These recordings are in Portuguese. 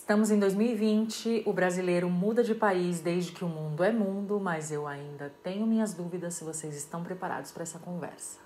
Estamos em 2020, o brasileiro muda de país desde que o mundo é mundo, mas eu ainda tenho minhas dúvidas se vocês estão preparados para essa conversa.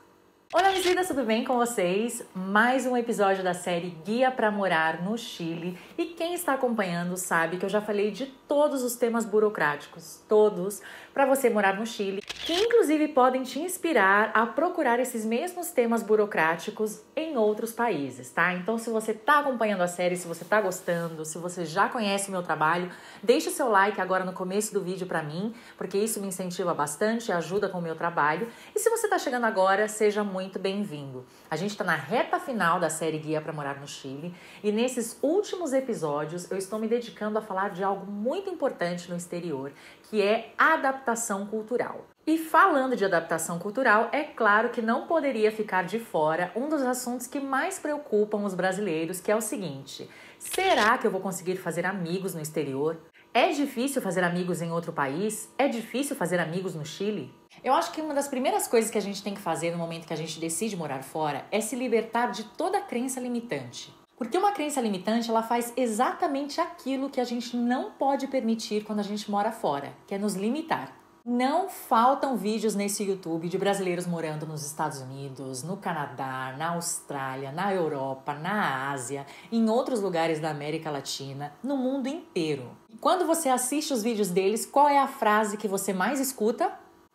Olá, minhas vidas, tudo bem com vocês? Mais um episódio da série Guia para Morar no Chile. E quem está acompanhando sabe que eu já falei de todos os temas burocráticos, todos, para você morar no Chile, que inclusive podem te inspirar a procurar esses mesmos temas burocráticos em outros países, tá? Então, se você está acompanhando a série, se você está gostando, se você já conhece o meu trabalho, deixa o seu like agora no começo do vídeo para mim, porque isso me incentiva bastante e ajuda com o meu trabalho. E se você está chegando agora, seja muito bem-vindo. A gente está na reta final da série Guia para Morar no Chile e nesses últimos episódios eu estou me dedicando a falar de algo muito importante no exterior, que é adaptação cultural. E falando de adaptação cultural, é claro que não poderia ficar de fora um dos assuntos que mais preocupam os brasileiros, que é o seguinte: será que eu vou conseguir fazer amigos no exterior? É difícil fazer amigos em outro país? É difícil fazer amigos no Chile? Eu acho que uma das primeiras coisas que a gente tem que fazer no momento que a gente decide morar fora é se libertar de toda crença limitante. Porque uma crença limitante, ela faz exatamente aquilo que a gente não pode permitir quando a gente mora fora, que é nos limitar. Não faltam vídeos nesse YouTube de brasileiros morando nos Estados Unidos, no Canadá, na Austrália, na Europa, na Ásia, em outros lugares da América Latina, no mundo inteiro. Quando você assiste os vídeos deles, qual é a frase que você mais escuta?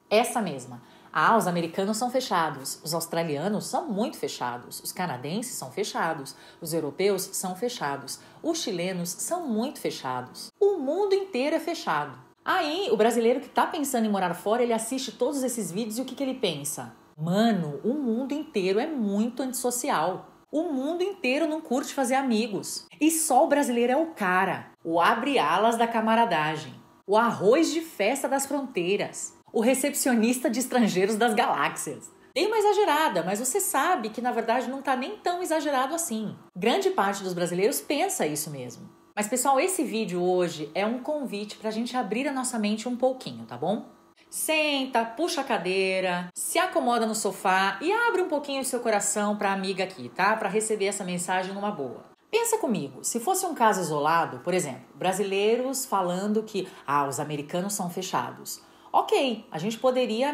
Essa mesma. Ah, os americanos são fechados, os australianos são muito fechados, os canadenses são fechados, os europeus são fechados, os chilenos são muito fechados. O mundo inteiro é fechado. Aí, o brasileiro que tá pensando em morar fora, ele assiste todos esses vídeos e o que ele pensa? Mano, o mundo inteiro é muito antissocial. O mundo inteiro não curte fazer amigos. E só o brasileiro é o cara, o abre-alas da camaradagem, o arroz de festa das fronteiras, o recepcionista de estrangeiros das galáxias. Dei uma exagerada, mas você sabe que na verdade não tá nem tão exagerado assim. Grande parte dos brasileiros pensa isso mesmo. Mas pessoal, esse vídeo hoje é um convite pra gente abrir a nossa mente um pouquinho, tá bom? Senta, puxa a cadeira, se acomoda no sofá e abre um pouquinho o seu coração pra amiga aqui, tá? Pra receber essa mensagem numa boa. Pensa comigo, se fosse um caso isolado, por exemplo, brasileiros falando que os americanos são fechados. Ok, a gente poderia,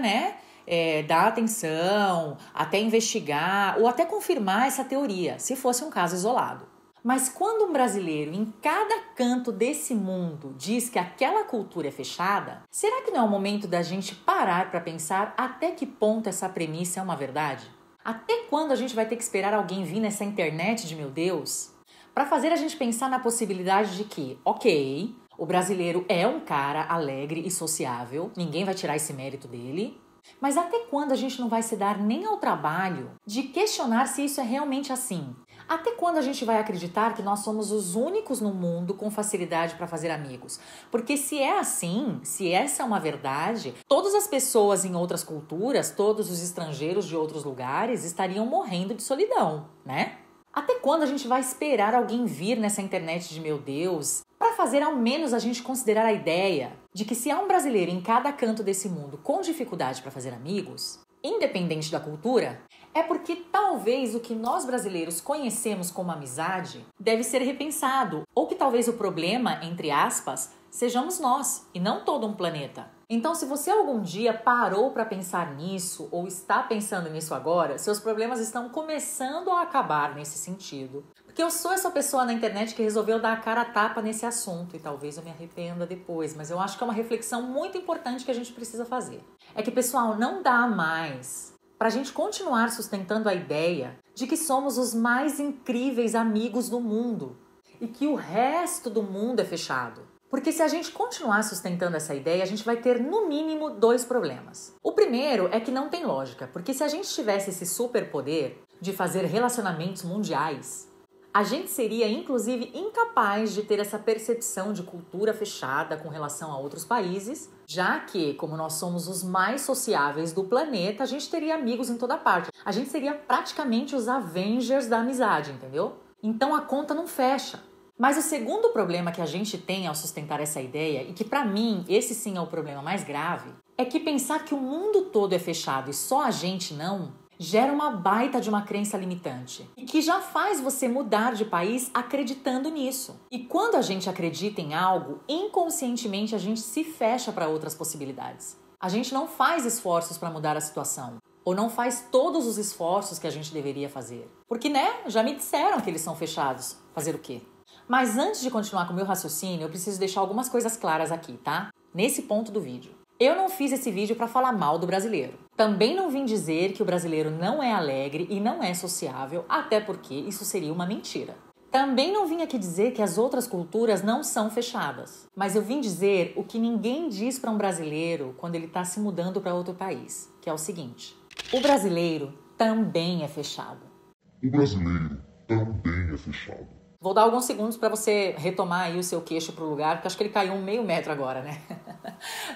dar atenção, até investigar ou até confirmar essa teoria, se fosse um caso isolado. Mas quando um brasileiro em cada canto desse mundo diz que aquela cultura é fechada, será que não é o momento da gente parar para pensar até que ponto essa premissa é uma verdade? Até quando a gente vai ter que esperar alguém vir nessa internet de meu Deus? Para fazer a gente pensar na possibilidade de que, ok, o brasileiro é um cara alegre e sociável, ninguém vai tirar esse mérito dele. Mas até quando a gente não vai se dar nem ao trabalho de questionar se isso é realmente assim? Até quando a gente vai acreditar que nós somos os únicos no mundo com facilidade para fazer amigos? Porque se é assim, se essa é uma verdade, todas as pessoas em outras culturas, todos os estrangeiros de outros lugares estariam morrendo de solidão, né? Até quando a gente vai esperar alguém vir nessa internet de meu Deus para fazer ao menos a gente considerar a ideia de que se há um brasileiro em cada canto desse mundo com dificuldade para fazer amigos, independente da cultura, é porque talvez o que nós brasileiros conhecemos como amizade deve ser repensado, ou que talvez o problema, entre aspas, sejamos nós e não todo um planeta. Então, se você algum dia parou para pensar nisso ou está pensando nisso agora, seus problemas estão começando a acabar nesse sentido. Porque eu sou essa pessoa na internet que resolveu dar a cara a tapa nesse assunto e talvez eu me arrependa depois, mas eu acho que é uma reflexão muito importante que a gente precisa fazer. É que, pessoal, não dá mais para a gente continuar sustentando a ideia de que somos os mais incríveis amigos do mundo e que o resto do mundo é fechado. Porque se a gente continuar sustentando essa ideia, a gente vai ter no mínimo 2 problemas. O primeiro é que não tem lógica, porque se a gente tivesse esse superpoder de fazer relacionamentos mundiais, a gente seria inclusive incapaz de ter essa percepção de cultura fechada com relação a outros países, já que, como nós somos os mais sociáveis do planeta, a gente teria amigos em toda parte. A gente seria praticamente os Avengers da amizade, entendeu? Então a conta não fecha. Mas o segundo problema que a gente tem ao sustentar essa ideia, e que pra mim esse sim é o problema mais grave, é que pensar que o mundo todo é fechado e só a gente não, gera uma baita de uma crença limitante e que já faz você mudar de país acreditando nisso. E quando a gente acredita em algo, inconscientemente a gente se fecha para outras possibilidades. A gente não faz esforços para mudar a situação, ou não faz todos os esforços que a gente deveria fazer. Porque, já me disseram que eles são fechados. Fazer o quê? Mas antes de continuar com o meu raciocínio, eu preciso deixar algumas coisas claras aqui, tá? Nesse ponto do vídeo. Eu não fiz esse vídeo para falar mal do brasileiro. Também não vim dizer que o brasileiro não é alegre e não é sociável, até porque isso seria uma mentira. Também não vim aqui dizer que as outras culturas não são fechadas. Mas eu vim dizer o que ninguém diz para um brasileiro quando ele está se mudando para outro país, que é o seguinte: o brasileiro também é fechado. O brasileiro também é fechado. Vou dar alguns segundos para você retomar aí o seu queixo pro lugar, porque acho que ele caiu meio metro agora, né?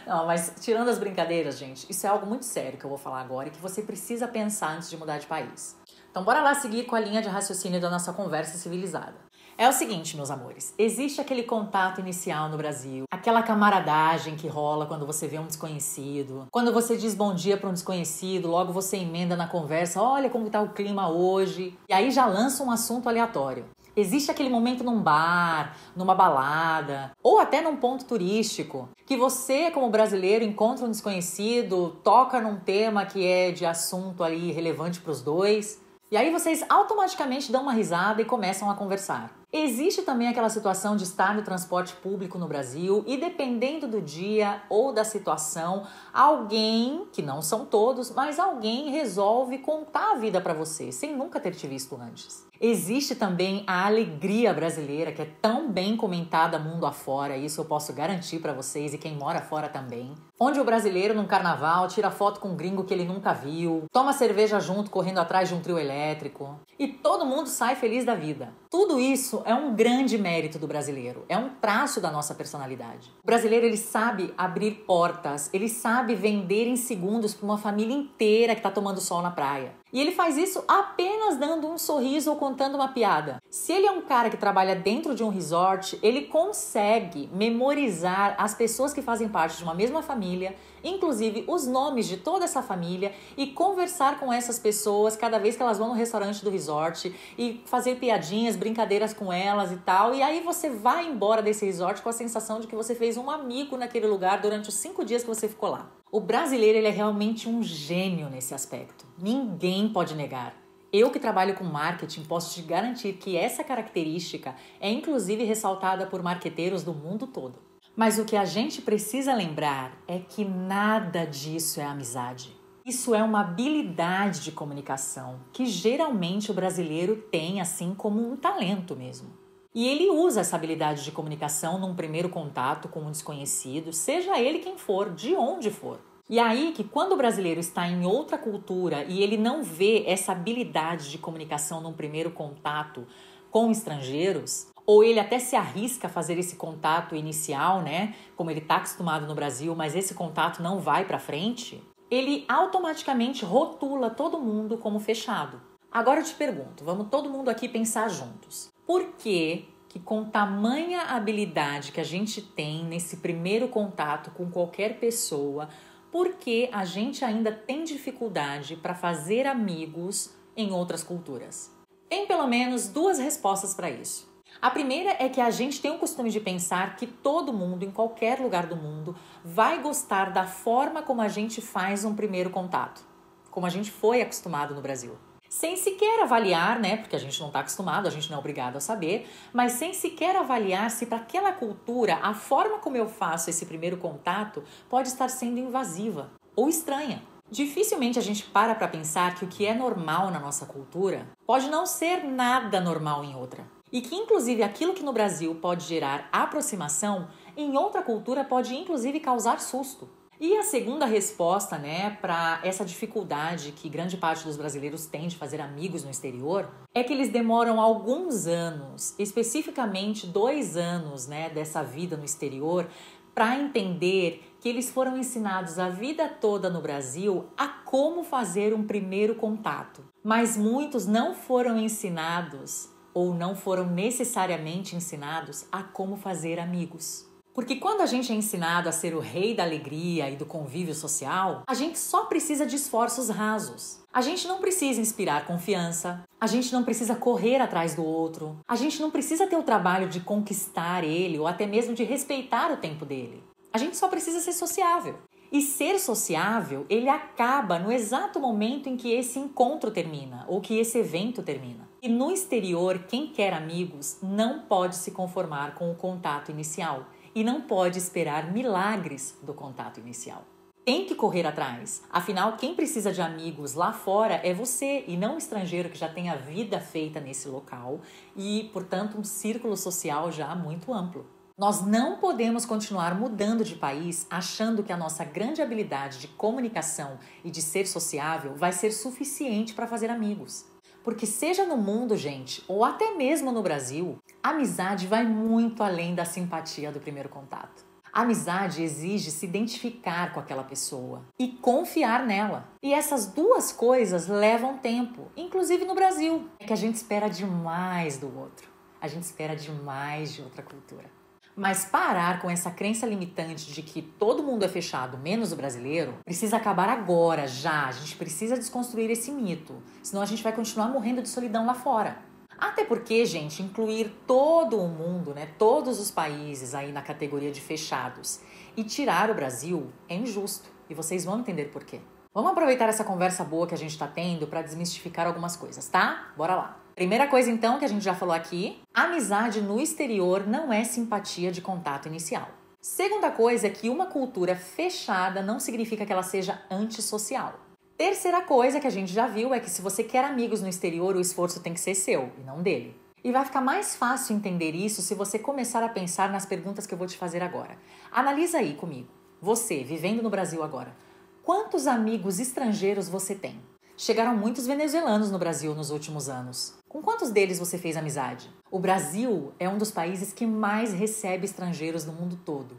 Não, mas tirando as brincadeiras, gente, isso é algo muito sério que eu vou falar agora e que você precisa pensar antes de mudar de país. Então bora lá seguir com a linha de raciocínio da nossa conversa civilizada. É o seguinte, meus amores, existe aquele contato inicial no Brasil, aquela camaradagem que rola quando você vê um desconhecido, quando você diz bom dia para um desconhecido, logo você emenda na conversa, olha como tá o clima hoje, e aí já lança um assunto aleatório. Existe aquele momento num bar, numa balada, ou até num ponto turístico, que você, como brasileiro, encontra um desconhecido, toca num tema que é de assunto ali relevante para os dois, e aí vocês automaticamente dão uma risada e começam a conversar. Existe também aquela situação de estar no transporte público no Brasil e, dependendo do dia ou da situação, alguém, que não são todos, mas alguém resolve contar a vida para você, sem nunca ter te visto antes. Existe também a alegria brasileira, que é tão bem comentada mundo afora, isso eu posso garantir para vocês e quem mora fora também. Onde o brasileiro, num carnaval, tira foto com um gringo que ele nunca viu, toma cerveja junto correndo atrás de um trio elétrico e todo mundo sai feliz da vida. Tudo isso é um grande mérito do brasileiro, é um traço da nossa personalidade. O brasileiro, ele sabe abrir portas, ele sabe vender em segundos para uma família inteira que está tomando sol na praia. E ele faz isso apenas dando um sorriso ou contando uma piada. Se ele é um cara que trabalha dentro de um resort, ele consegue memorizar as pessoas que fazem parte de uma mesma família, inclusive os nomes de toda essa família, e conversar com essas pessoas cada vez que elas vão no restaurante do resort e fazer piadinhas, brincadeiras com elas e tal. E aí você vai embora desse resort com a sensação de que você fez um amigo naquele lugar durante os 5 dias que você ficou lá. O brasileiro, ele é realmente um gênio nesse aspecto. Ninguém pode negar. Eu que trabalho com marketing posso te garantir que essa característica é inclusive ressaltada por marqueteiros do mundo todo. Mas o que a gente precisa lembrar é que nada disso é amizade. Isso é uma habilidade de comunicação que geralmente o brasileiro tem assim como um talento mesmo. E ele usa essa habilidade de comunicação num primeiro contato com um desconhecido, seja ele quem for, de onde for. E aí que quando o brasileiro está em outra cultura e ele não vê essa habilidade de comunicação num primeiro contato com estrangeiros, ou ele até se arrisca a fazer esse contato inicial, né? Como ele está acostumado no Brasil, mas esse contato não vai para frente, ele automaticamente rotula todo mundo como fechado. Agora eu te pergunto, vamos todo mundo aqui pensar juntos. Por que com tamanha habilidade que a gente tem nesse primeiro contato com qualquer pessoa, por que a gente ainda tem dificuldade para fazer amigos em outras culturas? Tem pelo menos 2 respostas para isso. A primeira é que a gente tem o costume de pensar que todo mundo, em qualquer lugar do mundo, vai gostar da forma como a gente faz um primeiro contato, como a gente foi acostumado no Brasil. Sem sequer avaliar, né, porque a gente não está acostumado, a gente não é obrigado a saber, mas sem sequer avaliar se para aquela cultura a forma como eu faço esse primeiro contato pode estar sendo invasiva ou estranha. Dificilmente a gente para pensar que o que é normal na nossa cultura pode não ser nada normal em outra. E que inclusive aquilo que no Brasil pode gerar aproximação, em outra cultura pode inclusive causar susto. E a segunda resposta, né, para essa dificuldade que grande parte dos brasileiros tem de fazer amigos no exterior, é que eles demoram alguns anos, especificamente 2 anos, né, dessa vida no exterior, para entender que eles foram ensinados a vida toda no Brasil a como fazer um primeiro contato. Mas muitos não foram ensinados ou não foram necessariamente ensinados a como fazer amigos. Porque quando a gente é ensinado a ser o rei da alegria e do convívio social, a gente só precisa de esforços rasos. A gente não precisa inspirar confiança, a gente não precisa correr atrás do outro, a gente não precisa ter o trabalho de conquistar ele ou até mesmo de respeitar o tempo dele. A gente só precisa ser sociável. E ser sociável, ele acaba no exato momento em que esse encontro termina ou que esse evento termina. E no exterior, quem quer amigos não pode se conformar com o contato inicial e não pode esperar milagres do contato inicial. Tem que correr atrás. Afinal, quem precisa de amigos lá fora é você e não um estrangeiro que já tem a vida feita nesse local e, portanto, um círculo social já muito amplo. Nós não podemos continuar mudando de país achando que a nossa grande habilidade de comunicação e de ser sociável vai ser suficiente para fazer amigos. Porque seja no mundo, gente, ou até mesmo no Brasil, a amizade vai muito além da simpatia do primeiro contato. A amizade exige se identificar com aquela pessoa e confiar nela. E essas duas coisas levam tempo, inclusive no Brasil. É que a gente espera demais do outro. A gente espera demais de outra cultura. Mas parar com essa crença limitante de que todo mundo é fechado, menos o brasileiro, precisa acabar agora, já. A gente precisa desconstruir esse mito, senão a gente vai continuar morrendo de solidão lá fora. Até porque, gente, incluir todo o mundo, todos os países aí na categoria de fechados e tirar o Brasil é injusto. E vocês vão entender por quê. Vamos aproveitar essa conversa boa que a gente está tendo para desmistificar algumas coisas, tá? Bora lá. Primeira coisa, então, que a gente já falou aqui, amizade no exterior não é simpatia de contato inicial. Segunda coisa é que uma cultura fechada não significa que ela seja antissocial. Terceira coisa que a gente já viu é que se você quer amigos no exterior, o esforço tem que ser seu e não dele. E vai ficar mais fácil entender isso se você começar a pensar nas perguntas que eu vou te fazer agora. Analisa aí comigo. Você, vivendo no Brasil agora, quantos amigos estrangeiros você tem? Chegaram muitos venezuelanos no Brasil nos últimos anos. Com quantos deles você fez amizade? O Brasil é um dos países que mais recebe estrangeiros no mundo todo.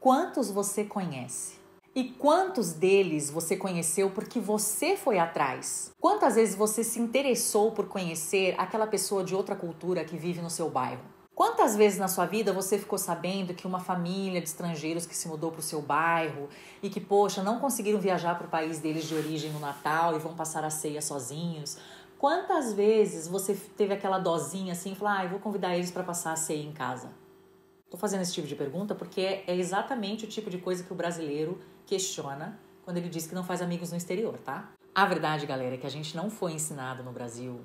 Quantos você conhece? E quantos deles você conheceu porque você foi atrás? Quantas vezes você se interessou por conhecer aquela pessoa de outra cultura que vive no seu bairro? Quantas vezes na sua vida você ficou sabendo que uma família de estrangeiros que se mudou para o seu bairro e que, poxa, não conseguiram viajar para o país deles de origem no Natal e vão passar a ceia sozinhos? Quantas vezes você teve aquela dosinha assim e falou, eu vou convidar eles para passar a ceia em casa? Estou fazendo esse tipo de pergunta porque é exatamente o tipo de coisa que o brasileiro questiona quando ele diz que não faz amigos no exterior, tá? A verdade, galera, é que a gente não foi ensinado no Brasil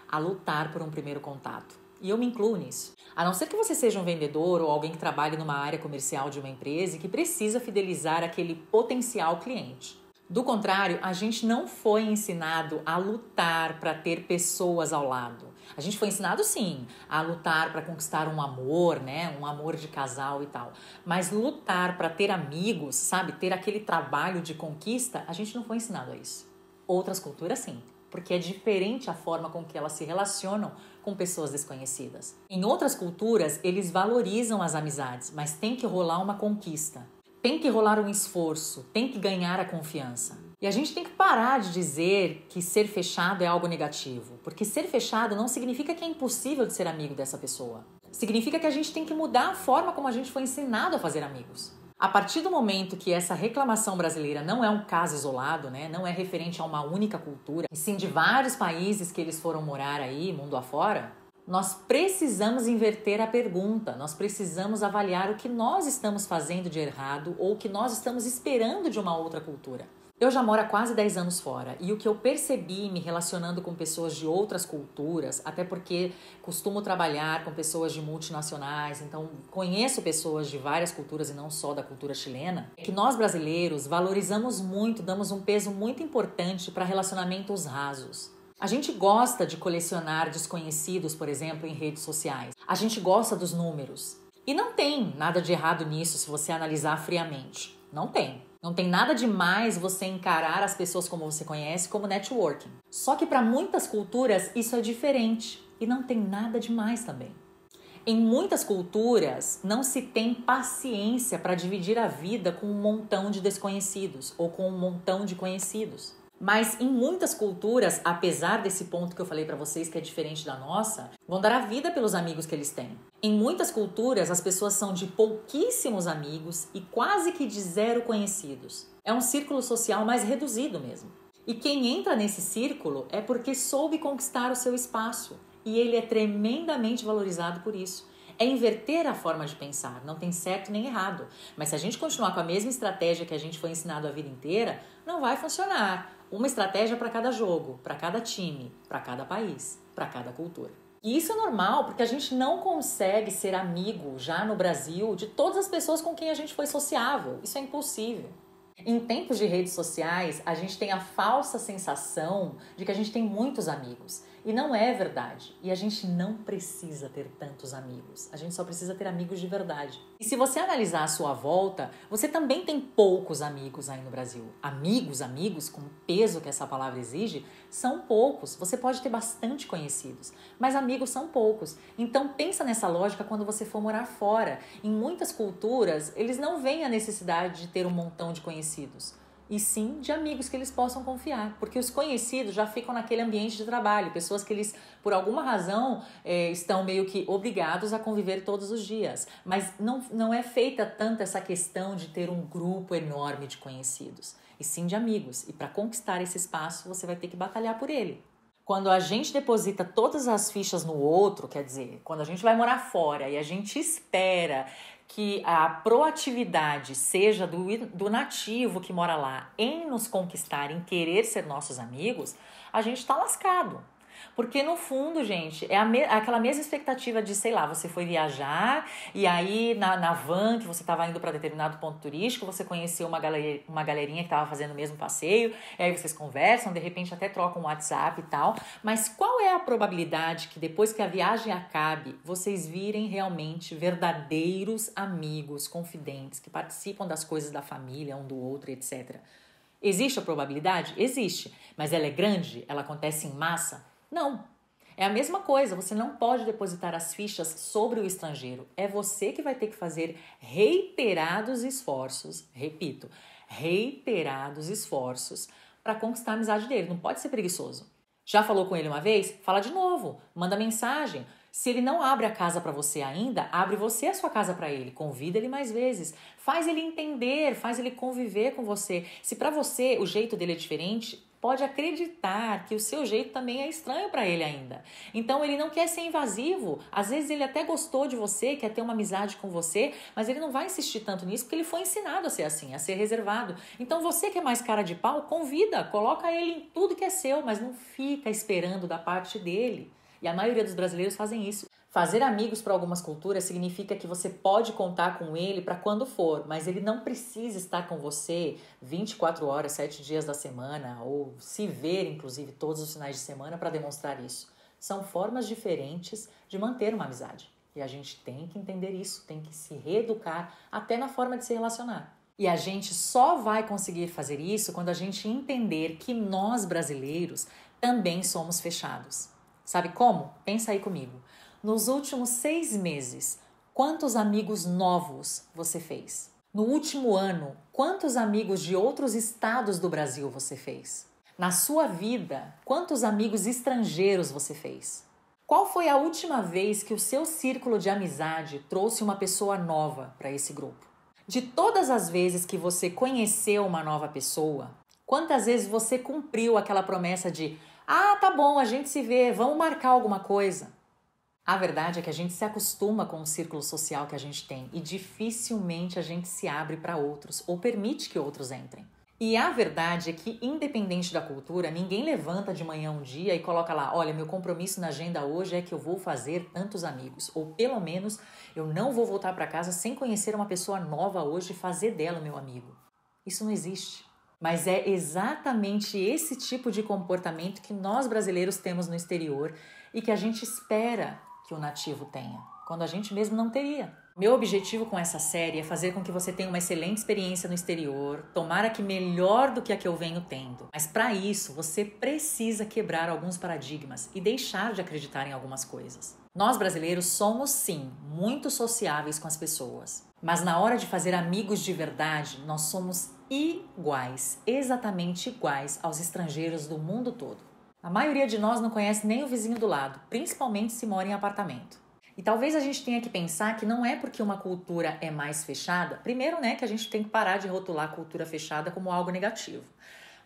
a lutar por um primeiro contato. E eu me incluo nisso. A não ser que você seja um vendedor ou alguém que trabalhe numa área comercial de uma empresa e que precisa fidelizar aquele potencial cliente. Do contrário, a gente não foi ensinado a lutar para ter pessoas ao lado. A gente foi ensinado, sim, a lutar para conquistar um amor, um amor de casal e tal. Mas lutar para ter amigos, sabe? Ter aquele trabalho de conquista, a gente não foi ensinado a isso. Outras culturas, sim. Porque é diferente a forma com que elas se relacionam com pessoas desconhecidas. Em outras culturas, eles valorizam as amizades, mas tem que rolar uma conquista. Tem que rolar um esforço, tem que ganhar a confiança. E a gente tem que parar de dizer que ser fechado é algo negativo, porque ser fechado não significa que é impossível de ser amigo dessa pessoa. Significa que a gente tem que mudar a forma como a gente foi ensinado a fazer amigos. A partir do momento que essa reclamação brasileira não é um caso isolado, não é referente a uma única cultura, e sim de vários países que eles foram morar aí, mundo afora, nós precisamos inverter a pergunta, nós precisamos avaliar o que nós estamos fazendo de errado ou o que nós estamos esperando de uma outra cultura. Eu já moro há quase 10 anos fora e o que eu percebi me relacionando com pessoas de outras culturas, até porque costumo trabalhar com pessoas de multinacionais, então conheço pessoas de várias culturas e não só da cultura chilena, é que nós brasileiros valorizamos muito, damos um peso muito importante para relacionamentos rasos. A gente gosta de colecionar desconhecidos, por exemplo, em redes sociais. A gente gosta dos números. E não tem nada de errado nisso se você analisar friamente. Não tem. Não tem nada demais você encarar as pessoas como você conhece como networking. Só que para muitas culturas isso é diferente e não tem nada demais também. Em muitas culturas não se tem paciência para dividir a vida com um montão de desconhecidos ou com um montão de conhecidos. Mas em muitas culturas, apesar desse ponto que eu falei pra vocês que é diferente da nossa, vão dar a vida pelos amigos que eles têm. Em muitas culturas, as pessoas são de pouquíssimos amigos e quase que de zero conhecidos. É um círculo social mais reduzido mesmo. E quem entra nesse círculo é porque soube conquistar o seu espaço e ele é tremendamente valorizado por isso. É inverter a forma de pensar, não tem certo nem errado. Mas se a gente continuar com a mesma estratégia que a gente foi ensinado a vida inteira, não vai funcionar. Uma estratégia para cada jogo, para cada time, para cada país, para cada cultura. E isso é normal, porque a gente não consegue ser amigo, já no Brasil, de todas as pessoas com quem a gente foi sociável. Isso é impossível. Em tempos de redes sociais, a gente tem a falsa sensação de que a gente tem muitos amigos. E não é verdade. E a gente não precisa ter tantos amigos. A gente só precisa ter amigos de verdade. E se você analisar a sua volta, você também tem poucos amigos aí no Brasil. Amigos, com o peso que essa palavra exige, são poucos. Você pode ter bastante conhecidos, mas amigos são poucos. Então pensa nessa lógica quando você for morar fora. Em muitas culturas, eles não veem a necessidade de ter um montão de conhecidos. E sim de amigos que eles possam confiar, porque os conhecidos já ficam naquele ambiente de trabalho, pessoas que eles, por alguma razão, estão meio que obrigados a conviver todos os dias, mas não é feita tanto essa questão de ter um grupo enorme de conhecidos, e sim de amigos, e para conquistar esse espaço você vai ter que batalhar por ele. Quando a gente deposita todas as fichas no outro, quer dizer, quando a gente vai morar fora e a gente espera que a proatividade seja do nativo que mora lá em nos conquistar, em querer ser nossos amigos, a gente está lascado. Porque no fundo, gente, é aquela mesma expectativa de, sei lá, você foi viajar e aí na van que você estava indo para determinado ponto turístico, você conheceu uma galerinha que estava fazendo o mesmo passeio, e aí vocês conversam, de repente até trocam um WhatsApp e tal, mas qual é a probabilidade que depois que a viagem acabe, vocês virem realmente verdadeiros amigos, confidentes, que participam das coisas da família, um do outro, etc. Existe a probabilidade? Existe. Mas ela é grande? Ela acontece em massa? Não. É a mesma coisa, você não pode depositar as fichas sobre o estrangeiro. É você que vai ter que fazer reiterados esforços, repito, reiterados esforços para conquistar a amizade dele. Não pode ser preguiçoso. Já falou com ele uma vez? Fala de novo, manda mensagem. Se ele não abre a casa para você ainda, abre você a sua casa para ele. Convida ele mais vezes. Faz ele entender, faz ele conviver com você. Se para você o jeito dele é diferente, pode acreditar que o seu jeito também é estranho para ele ainda. Então ele não quer ser invasivo. Às vezes ele até gostou de você, quer ter uma amizade com você, mas ele não vai insistir tanto nisso porque ele foi ensinado a ser assim, a ser reservado. Então você que é mais cara de pau, convida, coloca ele em tudo que é seu, mas não fica esperando da parte dele. E a maioria dos brasileiros fazem isso. Fazer amigos para algumas culturas significa que você pode contar com ele para quando for, mas ele não precisa estar com você 24 horas, 7 dias da semana, ou se ver, inclusive, todos os finais de semana para demonstrar isso. São formas diferentes de manter uma amizade. E a gente tem que entender isso, tem que se reeducar até na forma de se relacionar. E a gente só vai conseguir fazer isso quando a gente entender que nós, brasileiros, também somos fechados. Sabe como? Pensa aí comigo. Nos últimos 6 meses, quantos amigos novos você fez? No último ano, quantos amigos de outros estados do Brasil você fez? Na sua vida, quantos amigos estrangeiros você fez? Qual foi a última vez que o seu círculo de amizade trouxe uma pessoa nova para esse grupo? De todas as vezes que você conheceu uma nova pessoa, quantas vezes você cumpriu aquela promessa de tá bom, a gente se vê, vamos marcar alguma coisa? A verdade é que a gente se acostuma com o círculo social que a gente tem e dificilmente a gente se abre para outros ou permite que outros entrem. E a verdade é que, independente da cultura, ninguém levanta de manhã um dia e coloca lá, olha, meu compromisso na agenda hoje é que eu vou fazer tantos amigos, ou pelo menos eu não vou voltar para casa sem conhecer uma pessoa nova hoje e fazer dela meu amigo. Isso não existe. Mas é exatamente esse tipo de comportamento que nós brasileiros temos no exterior e que a gente espera que o nativo tenha, quando a gente mesmo não teria. Meu objetivo com essa série é fazer com que você tenha uma excelente experiência no exterior, tomara que melhor do que a que eu venho tendo. Mas para isso, você precisa quebrar alguns paradigmas e deixar de acreditar em algumas coisas. Nós brasileiros somos, sim, muito sociáveis com as pessoas. Mas na hora de fazer amigos de verdade, nós somos iguais, exatamente iguais aos estrangeiros do mundo todo. A maioria de nós não conhece nem o vizinho do lado, principalmente se mora em apartamento. E talvez a gente tenha que pensar que não é porque uma cultura é mais fechada, primeiro, né, que a gente tem que parar de rotular a cultura fechada como algo negativo.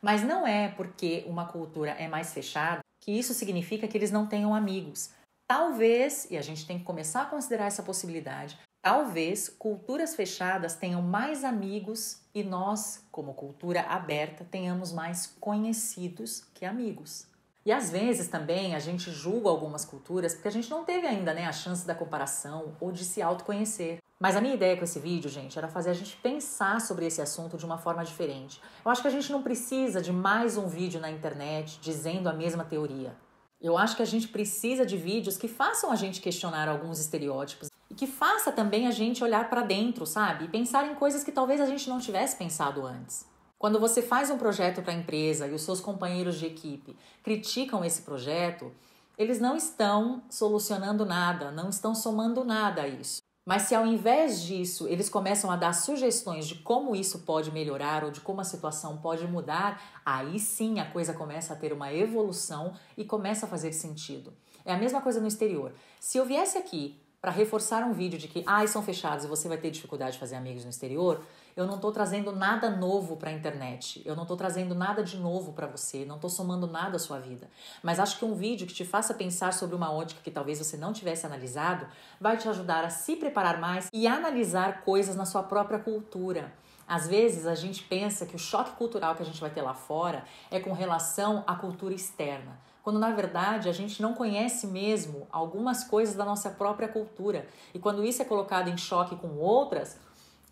Mas não é porque uma cultura é mais fechada que isso significa que eles não tenham amigos. Talvez, e a gente tem que começar a considerar essa possibilidade, talvez culturas fechadas tenham mais amigos e nós, como cultura aberta, tenhamos mais conhecidos que amigos. E às vezes também a gente julga algumas culturas porque a gente não teve ainda, né, a chance da comparação ou de se autoconhecer. Mas a minha ideia com esse vídeo, gente, era fazer a gente pensar sobre esse assunto de uma forma diferente. Eu acho que a gente não precisa de mais um vídeo na internet dizendo a mesma teoria. Eu acho que a gente precisa de vídeos que façam a gente questionar alguns estereótipos e que faça também a gente olhar para dentro, sabe? E pensar em coisas que talvez a gente não tivesse pensado antes. Quando você faz um projeto para a empresa e os seus companheiros de equipe criticam esse projeto, eles não estão solucionando nada, não estão somando nada a isso. Mas se ao invés disso eles começam a dar sugestões de como isso pode melhorar ou de como a situação pode mudar, aí sim a coisa começa a ter uma evolução e começa a fazer sentido. É a mesma coisa no exterior. Se eu viesse aqui para reforçar um vídeo de que são fechados e você vai ter dificuldade de fazer amigos no exterior, eu não estou trazendo nada novo para a internet, eu não estou trazendo nada de novo para você, não estou somando nada à sua vida. Mas acho que um vídeo que te faça pensar sobre uma ótica que talvez você não tivesse analisado vai te ajudar a se preparar mais e analisar coisas na sua própria cultura. Às vezes a gente pensa que o choque cultural que a gente vai ter lá fora é com relação à cultura externa, quando na verdade a gente não conhece mesmo algumas coisas da nossa própria cultura. E quando isso é colocado em choque com outras,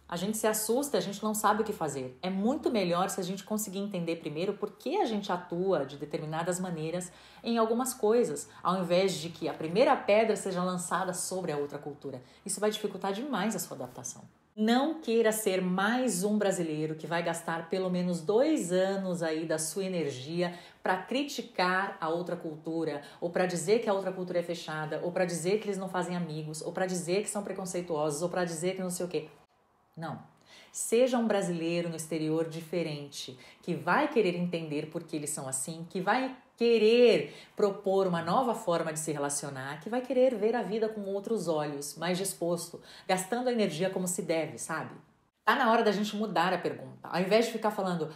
a gente se assusta e a gente não sabe o que fazer. É muito melhor se a gente conseguir entender primeiro por que a gente atua de determinadas maneiras em algumas coisas, ao invés de que a primeira pedra seja lançada sobre a outra cultura. Isso vai dificultar demais a sua adaptação. Não queira ser mais um brasileiro que vai gastar pelo menos 2 anos aí da sua energia para criticar a outra cultura, ou para dizer que a outra cultura é fechada, ou para dizer que eles não fazem amigos, ou para dizer que são preconceituosos, ou para dizer que não sei o quê. Não. Seja um brasileiro no exterior diferente, que vai querer entender por que eles são assim, que vai querer propor uma nova forma de se relacionar, que vai querer ver a vida com outros olhos, mais disposto, gastando a energia como se deve, sabe? Tá na hora da gente mudar a pergunta. Ao invés de ficar falando,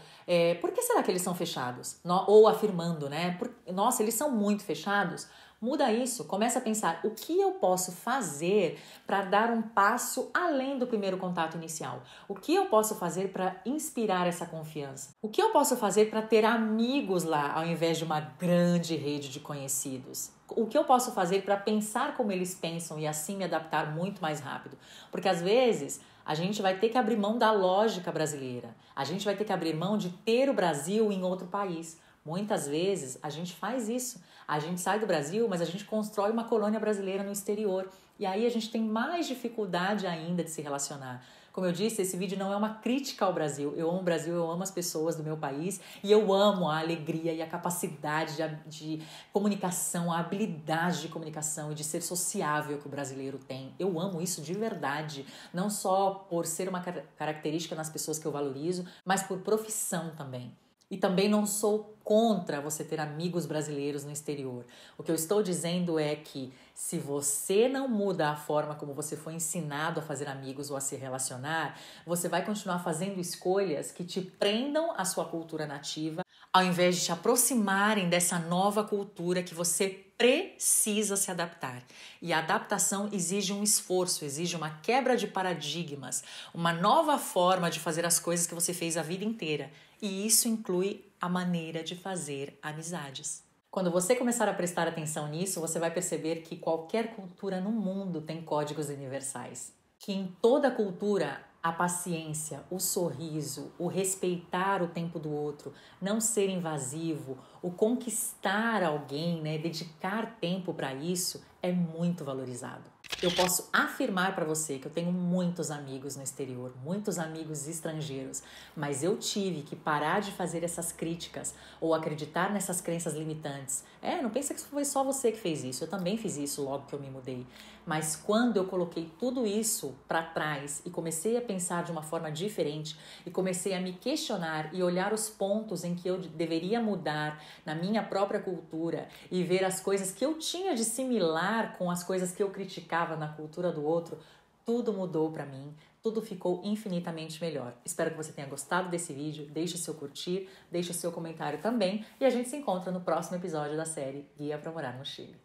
por que será que eles são fechados? Ou afirmando, né? Nossa, eles são muito fechados. Muda isso, começa a pensar o que eu posso fazer para dar um passo além do primeiro contato inicial. O que eu posso fazer para inspirar essa confiança? O que eu posso fazer para ter amigos lá ao invés de uma grande rede de conhecidos? O que eu posso fazer para pensar como eles pensam e assim me adaptar muito mais rápido? Porque às vezes a gente vai ter que abrir mão da lógica brasileira. A gente vai ter que abrir mão de ter o Brasil em outro país. Muitas vezes a gente faz isso. A gente sai do Brasil, mas a gente constrói uma colônia brasileira no exterior. E aí a gente tem mais dificuldade ainda de se relacionar. Como eu disse, esse vídeo não é uma crítica ao Brasil. Eu amo o Brasil, eu amo as pessoas do meu país e eu amo a alegria e a capacidade de comunicação, a habilidade de comunicação e de ser sociável que o brasileiro tem. Eu amo isso de verdade, não só por ser uma característica nas pessoas que eu valorizo, mas por profissão também. E também não sou contra você ter amigos brasileiros no exterior. O que eu estou dizendo é que se você não muda a forma como você foi ensinado a fazer amigos ou a se relacionar, você vai continuar fazendo escolhas que te prendam à sua cultura nativa, ao invés de te aproximarem dessa nova cultura que você precisa se adaptar. E a adaptação exige um esforço, exige uma quebra de paradigmas, uma nova forma de fazer as coisas que você fez a vida inteira. E isso inclui a maneira de fazer amizades. Quando você começar a prestar atenção nisso, você vai perceber que qualquer cultura no mundo tem códigos universais. Que em toda cultura a paciência, o sorriso, o respeitar o tempo do outro, não ser invasivo, o conquistar alguém, né, dedicar tempo para isso é muito valorizado. Eu posso afirmar para você que eu tenho muitos amigos no exterior, muitos amigos estrangeiros, mas eu tive que parar de fazer essas críticas ou acreditar nessas crenças limitantes. Não pensa que foi só você que fez isso, eu também fiz isso logo que eu me mudei. Mas quando eu coloquei tudo isso para trás e comecei a pensar de uma forma diferente e comecei a me questionar e olhar os pontos em que eu deveria mudar na minha própria cultura e ver as coisas que eu tinha de similar com as coisas que eu criticava na cultura do outro, tudo mudou para mim, tudo ficou infinitamente melhor. Espero que você tenha gostado desse vídeo, deixe o seu curtir, deixe o seu comentário também e a gente se encontra no próximo episódio da série Guia para Morar no Chile.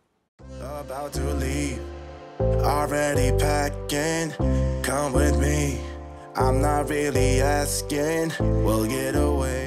About to leave, already packing, come with me, I'm not really asking, we'll get away.